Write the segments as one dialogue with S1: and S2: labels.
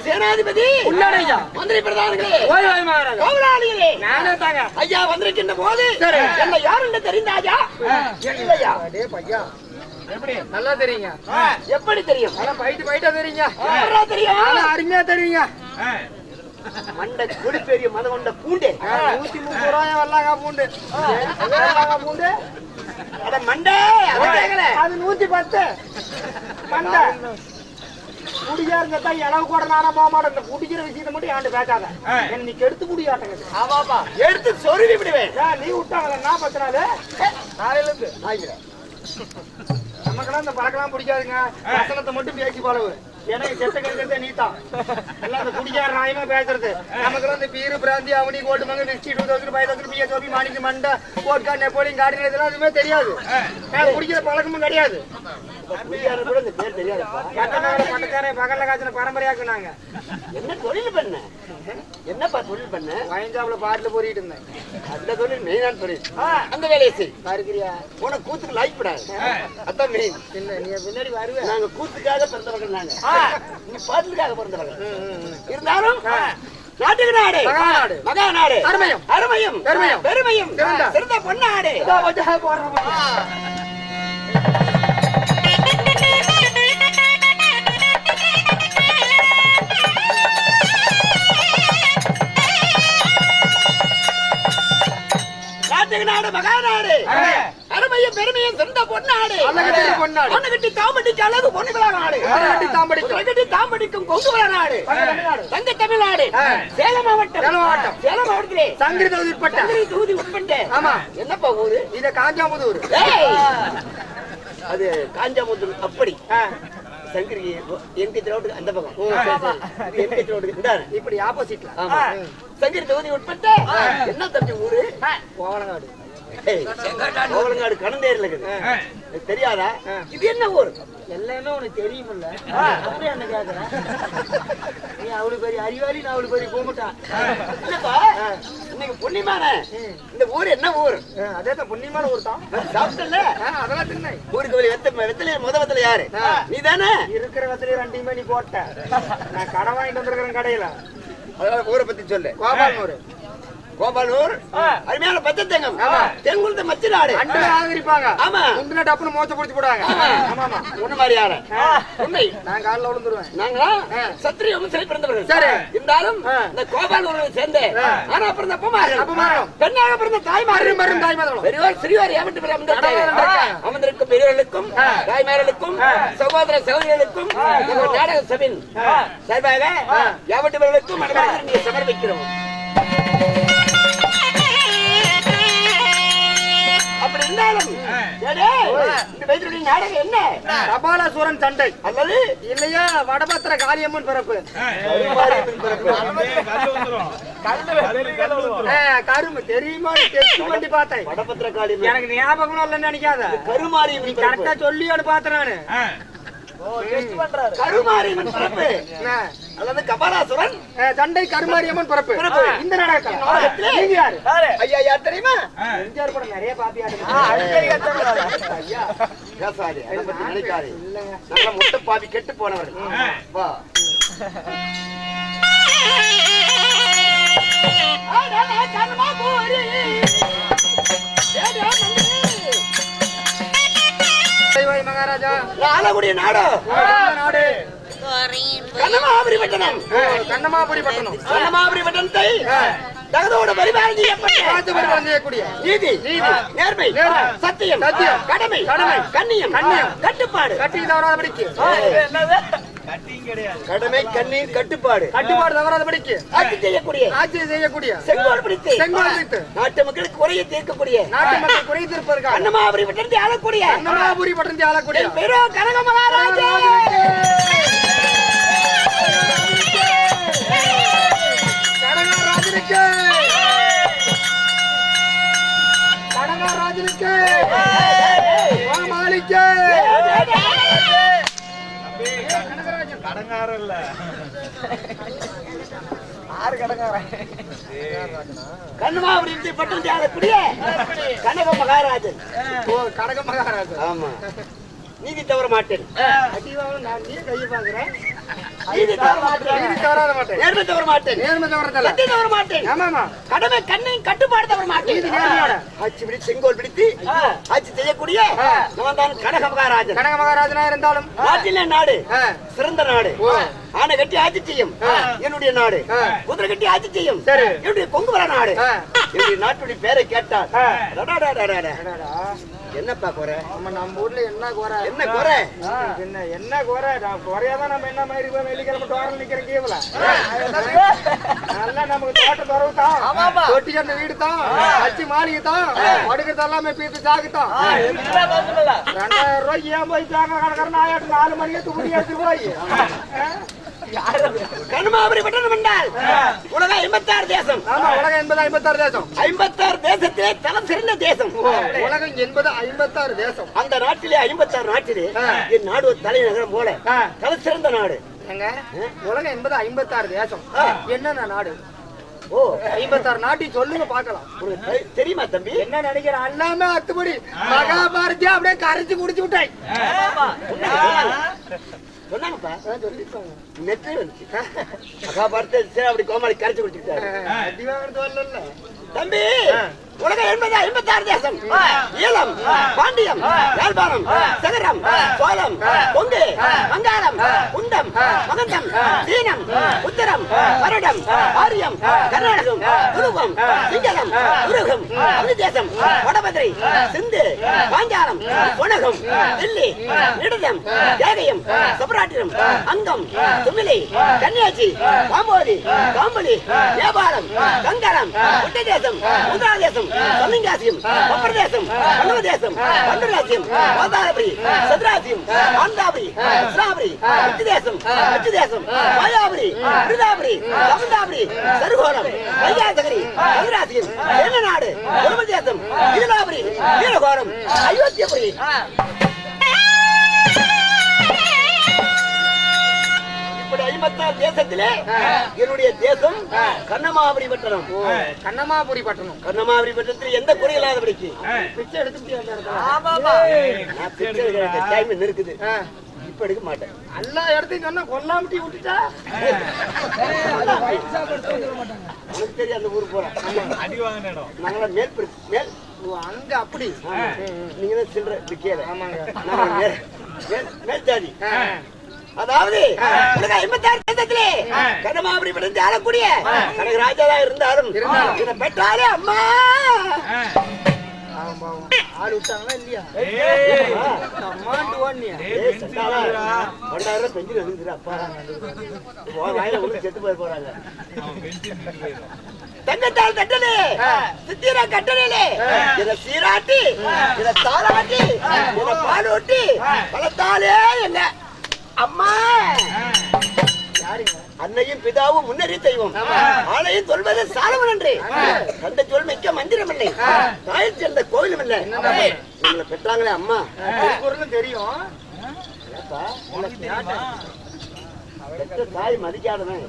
S1: சேனாதிபதி மந்திரி பிரதானங்களே, ஐயா வந்திருக்கின்ற போது என்ன யார் என்று தெரிந்தாயா? இல்லையா?
S2: எப்படி நல்லா தெரியுங்க?
S1: எப்படி தெரியும்?
S2: பைட்டா தெரியுங்க.
S1: தெரியும்,
S2: அருமையா தெரியுங்க.
S1: மண்டை குடி பெரிய மத கொண்ட பூண்டு
S2: 130 ரூபாய் வரலாங்க பூண்டு. பூண்டு
S1: அட மண்டை
S2: அது 110 மண்டை. குடியாருங்க தான் இளவு கூட நானா போக மாட்டேன். இந்த குடிக்கிற விஷயத்தை மட்டும் ஆண்டு பேசாத. இன்னைக்கு எடுத்து குடியாட்டங்க.
S1: ஆமாப்பா, எடுத்து சொருவி விடுவேன்.
S2: நீ விட்டாங்க நான் 10 நாள் நாளையில இருந்து நமக்கெல்லாம் இந்த பழக்கெல்லாம் பிடிக்காதுங்க. வசனத்தை மட்டும் பேசி பழகு. எனக்கு செத்த கருத்தை நீத்தான் எல்லாம் அந்த குடிக்கார நாயமா பேசுறது. நமக்கு இந்த பீரு பிராந்தி அவனி கோட்டு மங்க விஸ்கி 2000 5000 பிஏ சோபி மாணிக்கு மண்டை போட்கா நெப்போலியன் கார்டன் இதெல்லாம் எதுவுமே தெரியாது. குடிக்கிற பழக்கமும் கிடையாது. பணக்காரன் பகல்ல காய்ச்சின பரம்பரையாக்கு நாங்க.
S1: என்ன தொழில் பண்ண? என்னப்பா தொழில் பண்ண?
S2: வயஞ்சாப்புல பாட்டுல போறிட்டு இருந்தேன்.
S1: அந்த தொழில் மெயினான தொழில். அந்த வேலையை செய்.
S2: இருக்கிறியா?
S1: உனக்கு கூத்துக்கு லைக் படாது. அதான் மெயின்.
S2: நீ பின்னாடி வருவேன்.
S1: நாங்க கூத்துக்காக பிறந்தவர்கள். நாங்க நீ பாட்டுக்காக பிறந்தவர்கள். இருந்தாலும் நாட்டுக்கு நாடு மகா நாடு அருமையும் அருமையும் பெருமையும் பெருமையும் சிறந்த பொன்னாடு. நாடு மகாநாடு அருமையும் பெருமையும் சிறந்த பொன்னாடு. பொன்னகட்டி தாம்படிக்கு அழகு பொன்னிவிழா நாடு. தாம்படிக்கும் கொங்குவிழா நாடு. தங்க தமிழ்நாடு. சேலம் மாவட்டம். சேலம் மாவட்டத்திலே சங்கிரி தொகுதி உட்பட்ட. ஆமா, என்னப்பா ஊரு? இது காஞ்சாமுதூர். அது காஞ்சாமுதூர். அப்படி சங்கிரி என்கேஜ் ரோடு அந்த பக்கம். என்கேஜ் ரோடு இப்படி ஆப்போசிட்ல. சங்கிரி தொகுதி உட்பட்ட என்ன தம்பி ஊரு? கோவலங்காடு. கோவலங்காடு கணந்தேரில் இருக்குது. தெரியாதா? இது என்ன ஊர்? எல்லாமே உனக்கு தெரியுமில்ல. அப்படி என்ன கேக்குறேன்? நீ அவளுக்கு பெரிய அறிவாளி, நான் அவளுக்கு பெரிய கூப்பிட்டான். இல்லப்பா, இன்னைக்கு புண்ணியமான இந்த ஊர் என்ன ஊர்? அதே புண்ணியமான ஊர் தான். சாப்பிட்டல அதெல்லாம் தின்ன. ஊருக்கு வெளியே வெத்தலை வெத்தலை யாரு? நீ தானே? இருக்கிற வெத்தலையை 2 நீ போட்ட. நான் கடை வாங்கிட்டு வந்திருக்கிறேன் கடையில. அதாவது ஊரை பத்தி சொல்லு. கோபாலூர். கோபாலூர் அருமையான பச்சை தேங்கம். தெங்குளத்து மச்சி நாடு. ஆதரிப்பாங்க. ஆமா, முந்தின டப்புன்னு மோச்ச பிடிச்சு போடுவாங்க. ஆமா ஆமா, ஒண்ணு மாதிரி யார உண்மை. நான் காலில் விழுந்துருவேன். நாங்க சத்திரிய வம்சத்தில் பிறந்தவர்கள். சரி, இருந்தாலும் இந்த கோபாலூரை சேர்ந்த ஆனா பிறந்த அப்பமாரும் பெண்ணாக பிறந்த தாய்மாரும் பெரியவர் சிறியோர் ஏவட்டு அமர்ந்திருக்கும் பெரியவர்களுக்கும் தாய்மார்களுக்கும் சகோதர சகோதரிகளுக்கும் நாடக சபின் சார்பாக ஏவட்டுவர்களுக்கும் மனதாக சமர்ப்பிக்கிறோம். அப்படி இருந்தாலும் நாடகம் என்ன? கபாலசூரன் சண்டை அல்லது இல்லையா வடபத்திர காளியம்மன் பிறப்பு. கரும்பு தெரியுமா? வண்டி பார்த்தேன். வடபத்திர காளியம்மன் எனக்கு ஞாபகம் இல்லைன்னு நினைக்காத. கருமாரி கரெக்டா சொல்லியோடு பார்த்தேன் நானு. கருமாரியம்மன் பிறப்பு அல்லது கபாலாசுரன் சண்டை கருமாரியம்மன் பிறப்பு. இந்த நாடகத்தில் நீங்க யாரு? ஐயா யார் தெரியுமா? எம்ஜிஆர் கூட நிறைய பாப்பியாரு. ஐயா பேசாதே, அதை பத்தி நினைக்காதே. நல்ல முட்டை பாவி கெட்டு போனவர். வா மகாராஜா ஆலகுடிய நாடு நாடு கண்ணமாபுரி பட்டணம். கண்ணமாபுரி பட்டணம். கண்ணமாபுரி பட்டணத்தை தகதோடு பரிபாலனை செய்யக்கூடிய நீதி நேர்மை சத்தியம் கடமை கண்ணியம் கட்டுப்பாடு தவறாதபடிக்கு கடமை கண்ணீர் கட்டுப்பாடு தவறாதபடிக்கு ஆட்சி செய்யக்கூடிய செங்கோல் பிடித்து நாட்டு மக்களுக்கு குறையை தீர்க்கக்கூடிய கண்ணமாபுரி பட்டணத்தை ஆளக்கூடிய பெரோ கனக மகாராஜா. கடகராஜனுக்கு மாளிகை கடங்காரம் இல்ல ஆறு கடங்காரன் கண்ணமாபுரி பட்டம் ஆளக்கூடிய கனக மகாராஜன். கனக மகாராஜன். ஆமா, நீதி தவற மாட்டேன். நான் நீ கையை பாக்குறேன். நீதி தவற மாட்டேன்.
S2: நீதி தவறாத மாட்டேன்.
S1: நேர்மை தவற மாட்டேன்.
S2: நேர்மை தவறதல்ல.
S1: சத்தியம் தவற மாட்டேன்.
S2: ஆமாமா.
S1: கடமை கண்ணையும் கட்டுப்பாடு தவற மாட்டேன்.
S2: நீதி நேர்மையோட.
S1: ஆட்சி பிடி செங்கோல் பிடித்து ஆட்சி செய்யக்கூடிய நான் தான் கனக மகாராஜன்.
S2: கனக மகாராஜனா இருந்தாலும்
S1: நாட்டிலே நாடு சிறந்த நாடு. ஆனை கட்டி ஆட்சி செய்யும் என்னுடைய நாடு. குதிரை கட்டி ஆட்சி செய்யும் என்னுடைய கொங்கு வர நாடு. என்னுடைய நாட்டுடைய பேரை கேட்டால் என்னப்பா குறை?
S2: நம்ம ஊர்ல என்ன குறை?
S1: என்ன குறை?
S2: என்ன குறை? குறையாதான் நம்ம என்ன மாதிரி வெள்ளிக்கிழமை டோரல் நிக்கிற கீவல நல்லா நமக்கு தோட்ட துறவு தான், தொட்டி அந்த வீடு தான், அச்சு மாளிகை தான், படுக்கிறது எல்லாமே பீத்து ஜாகுத்தான். 2000 ரூபாய்க்கு ஏன் போய் ஜாக கணக்காரன் 4 மணிக்கு துணி எடுத்து போய்
S1: கன்னிமாபுரி பட்டணம் என்றால் உலக 56 தேசம்.
S2: ஆமா, உலகம் என்பது 56 தேசம்.
S1: 56 தேசத்திலே தலம் சிறந்த தேசம்.
S2: உலகம் என்பது 56 தேசம்.
S1: அந்த நாட்டிலே 56 நாட்டிலே என் நாடு ஒரு தலைநகரம் போல தலம் சிறந்த நாடு.
S2: எங்க உலகம் என்பது 56 தேசம். என்னென்ன நாடு?
S1: ஓ,
S2: 56 நாட்டி சொல்லுங்க பாக்கலாம்.
S1: உனக்கு தெரியுமா தம்பி?
S2: என்ன நினைக்கிறேன்? எல்லாமே அத்துபடி மகாபாரதி அப்படியே கரைச்சு குடிச்சு விட்டாய்.
S1: சொன்னாங்கப்பா, நெற்றி வந்துச்சு. மகாபாரத்தை அப்படி கோமாளி கரைச்சு குடிச்சுட்டாரு.
S2: அடி வாங்குறது வரல
S1: தம்பி. உலகம் என்பது 56 தேசம். ஈழம், பாண்டியம், யாழ்ப்பாணம், சகரம், சோழம், கொங்கு, வங்காளம், குண்டம், மகந்தம், சீனம், உத்தரம், கன்னடம், ஆரியம், கர்நாடகம், துருவம், சிங்களம், உருகம், தேசம், வடபதிரை, சிந்து, பாஞ்சாலம், புனகம், தில்லி, நிடதம், கேகயம், சபராட்டிரம், அங்கம், துமிலை, கன்னியாச்சி, காம்போதி, காம்பளி, நேபாளம், கங்கரம், உத்தரதேசம், உத்தரதேசம், தமிழ்நாசியம், உத்தரதேசம், கன்னடதேசம், கன்னடராசியம், கோதாவரி, சதுராசியம், ஆந்திராபுரி, கிருஷ்ணாபுரி, உத்தரதேசம், உத்தரதேசம், மாயாபுரி, விருதாபுரி, தமிழ்நாபுரி, சருகோணம், வையாசகரி, கதிராசியம், தென்னநாடு, உருமதேசம், ஈழாபுரி, வீரகோணம், அயோத்தியபுரி. இப்படி 56 தேசத்திலே என்னுடைய தேசம் கன்னமாபுரி பட்டணம்.
S2: கண்ணமாபுரி பட்டணம்.
S1: கன்னமாபுரி பட்டணத்தில் எந்த குறை இல்லாதபடிக்கு
S2: பிச்சை எடுத்து
S1: நான் பிச்சை எடுக்கிற டைம் இருக்குது. இப்ப எடுக்க மாட்டேன்.
S2: எல்லா இடத்தையும் சொன்னா கொல்லாமட்டி விட்டுட்டா
S1: உனக்கு தெரியும் அந்த ஊருக்கு போறேன். நாங்களா மேல்
S2: அங்க அப்படி
S1: நீங்க தான் சில்லற விக்கல.
S2: ஆமாங்க,
S1: மேல் ஜாதி. அதாவது உலக 56 தேசத்திலே கன்னமாபுரி பட்டணத்தை ஆளக்கூடிய கனகராஜா இருந்தாலும் இதை பெற்றாலே அம்மா
S2: ஆள் விட்டாங்களா இல்லையா? அம்மாண்டு ஓடனியா?
S1: 2000 பெஞ்சு எழுந்துரு அப்பா வாயில ஒண்ணு செத்து போய் போறாங்க. தங்கத்தால் தட்டலே சித்திர கட்டலே இத சீராட்டி இத தாராட்டி இத பாலூட்டி பலத்தாலே என்ன அம்மா அன்னையும் பிதாவும் முன்னறி தெய்வம். ஆலையும் சொல்வது சாலவன் என்று தந்தை சொல் மிக்க மந்திரம் இல்லை, தாயில் சேர்ந்த கோவிலும் இல்லை. உங்களை பெற்றாங்களே அம்மா
S2: தெரியும்.
S1: தாய் மதிக்காதவன்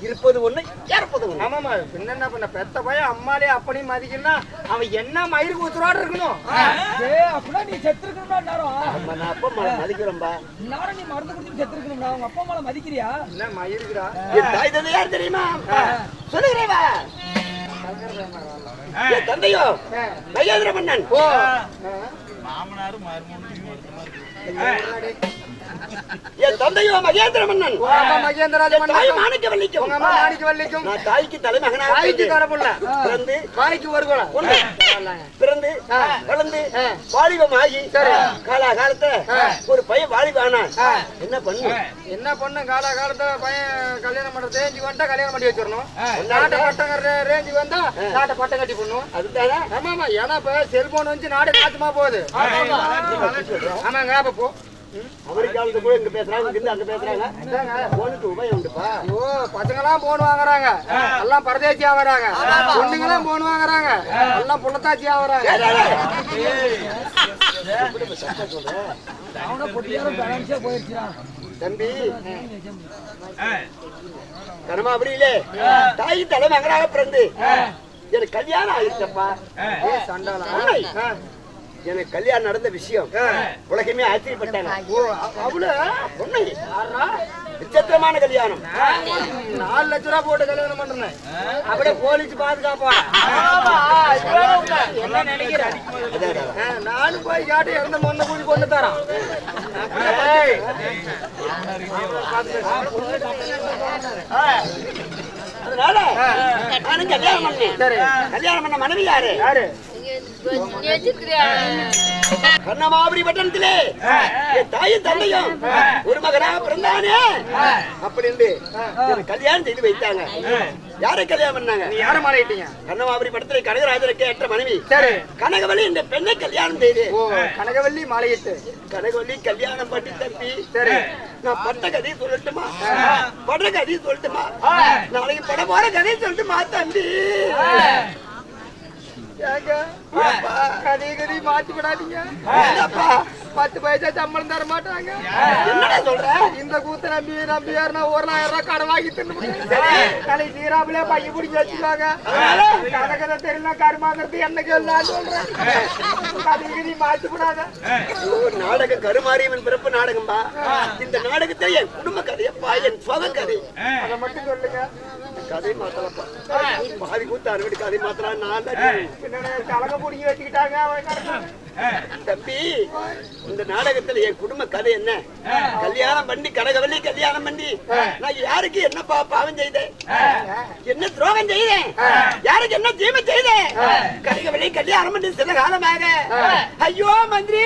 S1: இருப்பது ஒண்ணு இறப்பது ஒண்ணு.
S2: ஆமாமா, பின்ன பண்ண பெத்த பையன் அம்மாலே அப்பனையும் மதிக்கணும்னா அவன் என்ன மயிறு கூத்துறாடு இருக்கணும்.
S3: அப்படின்னா நீ செத்துருக்கணும்டா.
S1: நான் அப்பா அம்மா மதிக்கிறோம்பா.
S3: நானும் நீ மருந்து குடிச்சு செத்துருக்கணும்டா. உங்க அப்பா அம்மாவை மதிக்கிறியா?
S2: என்ன மயிருக்குடா?
S1: என் தாய் தந்தை யார் தெரியுமா? சொல்லுகிறேவா என் தந்தையோ மகேந்திர மன்னன். என் தந்தையோ மகேந்திர மன்னன். தாய் மாணிக்கவல்லிக்கும். நான் தாய்க்கு தலைமகனாக பிறந்து
S2: காய்க்கு வருகோல
S1: பிறந்து வளர்ந்து வாலிபமாகி காலகாலத்தை ஒரு பையன் வாலிபானான்.
S2: என்ன பண்ண காலகாலத்துல பையன் கல்யாணம் பண்ற ரேஞ்சு வந்தா கல்யாணம் பண்ணி வச்சிடணும். நாட்டை பட்டங்கிற ரேஞ்சு வந்தா நாட்டை பட்டம் கட்டி போடணும்.
S1: அதுதானே?
S2: ஆமாமா, ஏன்னா இப்ப செல்போன் வந்து நாடு நாசமா போகுது. ஆமாங்க, அப்ப போ
S1: அமெரிக்காவுக்கு போய் இங்க பேசுறாங்க, அங்க பேசுறாங்க. போனுக்கு உபயம் உண்டுப்பா.
S2: ஓ, பசங்களாம் போன் வாங்குறாங்க, எல்லாம் பரதேசியா வராங்க. பொண்ணுங்களாம் போன் வாங்குறாங்க, எல்லாம் புள்ளத்தாச்சியா வராங்க.
S1: தம்பி கனமாபுரியிலே தாய் தலைமகனாக பிறந்து எனக்கு கல்யாணம் ஆயிடுச்சப்பா. எனக்கு கல்யாணம் நடந்த விஷயம் உலகமே ஆச்சரியப்பட்டாங்க.
S2: அவ்வளவு உண்மை
S1: விசித்திரமான கல்யாணம்.
S2: 4 லட்ச ரூபா போட்டு கல்யாணம் பண்றேன். அப்படியே போலீஸ் பாதுகாப்பா. என்ன நினைக்கிற? நானும் போய் காட்டி இறந்த மொன்ன கூடி கொண்டு தரான்.
S1: அதனால நானும் கல்யாணம் பண்ணேன். கல்யாணம் பண்ண மனைவி யாரு? கண்ணமாபுரி பட்டணத்திலே என் தாயும் தந்தையும் ஒரு மகனா பிறந்தானே அப்படின்னு கல்யாணம் செய்து வைத்தாங்க. யாரை கல்யாணம் பண்ணாங்க?
S2: யார மாறிட்டீங்க?
S1: கண்ணமாபுரி பட்டணத்திலே கனகராஜனுக்கு ஏற்ற மனைவி கனகவல்லி இந்த பெண்ணை கல்யாணம் செய்து.
S2: கனகவல்லி மாலையிட்டு
S1: கனகவல்லி கல்யாணம் பண்ணி தம்பி. நான் பட்ட கதையை சொல்லட்டுமா? படுற கதையை சொல்லட்டுமா? நாளைக்கு பட போற கதையை சொல்லட்டுமா தம்பி?
S2: கதை மாத்தி விடாதீங்க. 10 பைசா சம்பளம் தர மாட்டாங்க.
S1: என்னடா சொல்ற?
S2: இந்த கூத்த நம்பி யாருன்னா 1000 ரூபாய் கடன் வாங்கி தின்னு கலை சீராமலே பைய பிடிச்சி வச்சுக்காங்க. கதை தெரியல கருமாங்கிறது என்ன கேள்வி சொல்றேன். கதை மாத்தி விடாத.
S1: நாடகம் கருமாரியம்மன் பிறப்பு நாடகம்பா. இந்த நாடகத்தை என் குடும்ப கதையப்பா, என் சொக கதை.
S2: அதை மட்டும் சொல்லுங்க.
S1: கதை மாத்தலப்பா. பாதி கூத்த அறுவடை கதை மாத்தலாம். நான்
S2: கலக பிடிங்கி வச்சுக்கிட்டாங்க.
S1: தம்பி, இந்த நாடகத்துல என் குடும்ப கதை என்ன? கல்யாணம் பண்ணி கனகவல்லி கல்யாணம் பண்ணி நான் யாருக்கு என்ன பாவம் செய்தேன்? என்ன துரோகம் செய்தேன்? யாருக்கு என்ன தீமை செய்தேன்? கனகவல்லி கல்யாணம் பண்ணி சில காலமாக ஐயோ மந்திரி